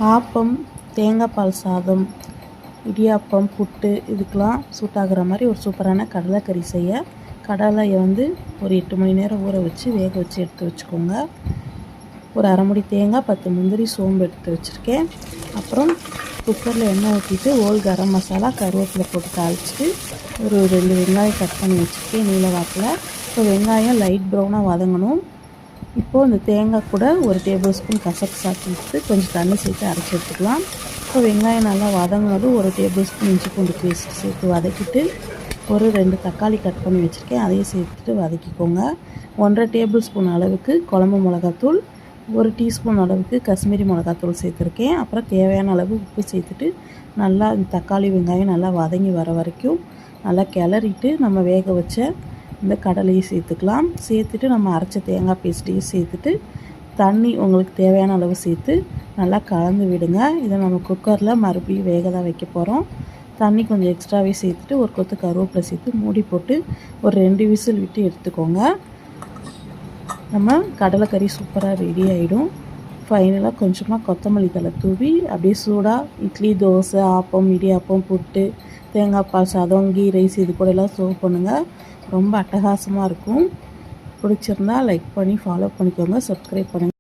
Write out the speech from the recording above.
ஆப்பம், தேங்காய் பால் சாதம், இடியாப்பம், புட்டு இதுக்கெலாம் சூட் ஆகிற மாதிரி ஒரு சூப்பரான கடலைக்கறி செய்ய கடலையை ஒரு 8 மணி நேரம் ஊற வச்சு வேக வச்சு எடுத்து வச்சுக்கோங்க. ஒரு அரை முடி தேங்காய், 10 முந்திரி, சோம்பு எடுத்து வச்சுருக்கேன். அப்புறம் குக்கரில் எண்ணெய் ஊற்றிட்டு ஓல் கரம் மசாலா, கருவேப்பிலை போட்டு தாளிச்சிட்டு ஒரு 2 வெங்காயம் கட் பண்ணி வச்சுருக்கேன் நீல வாக்கில். இப்போ வெங்காயம் லைட் ப்ரௌனாக வதங்கணும். இப்போது இந்த தேங்காய் கூட ஒரு டேபிள் ஸ்பூன் கசகசா சேர்த்து கொஞ்சம் தண்ணி சேர்த்து அரைச்சி எடுத்துக்கலாம். இப்போ வெங்காயம் நல்லா வதங்கினதும் ஒரு டேபிள் ஸ்பூன் இஞ்சி பூண்டு பேஸ்ட் சேர்த்து வதக்கிட்டு ஒரு 2 தக்காளி கட் பண்ணி வச்சுருக்கேன், அதையும் சேர்த்துட்டு வதக்கிக்கோங்க. 1.5 டேபிள் ஸ்பூன் அளவுக்கு குழம்பு மிளகாத்தூள், 1 டீஸ்பூன் அளவுக்கு காஷ்மீரி மிளகாத்தூள் சேர்த்துருக்கேன். அப்புறம் தேவையான அளவு உப்பு சேர்த்துட்டு நல்லா இந்த தக்காளி வெங்காயம் நல்லா வதங்கி வர வரைக்கும் நல்லா கிளறிட்டு நம்ம வேக வச்ச இந்த கடலையை சேர்த்துக்கலாம். சேர்த்துட்டு நம்ம அரைச்ச தேங்காய் பேஸ்ட்டையும் சேர்த்துட்டு தண்ணி உங்களுக்கு தேவையான அளவு சேர்த்து நல்லா கலந்து விடுங்க. இதை நம்ம குக்கரில் மறுபடியும் வேக தான் வைக்க போகிறோம். தண்ணி கொஞ்சம் எக்ஸ்ட்ராவே சேர்த்துட்டு ஒரு கொத்து கருவேப்பிலை சேர்த்து மூடி போட்டு ஒரு 2 விசில் விட்டு எடுத்துக்கோங்க. நம்ம கடலைக்கறி சூப்பராக ரெடி ஆகிடும். ஃபைனலாக கொஞ்சமாக கொத்தமல்லி தழை தூவி அப்படியே சூடாக இட்லி, தோசை, ஆப்பம், இடியாப்பம், புட்டு, தேங்காய் பால் சாதம், கீ ரைஸ் இது கூட எல்லாம் சர்வ் பண்ணுங்கள். ரொம்ப அட்டகாசமாக இருக்கும். பிடிச்சிருந்தா லைக் பண்ணி ஃபாலோ பண்ணிக்கோங்க, சப்ஸ்கிரைப் பண்ணுங்கள்.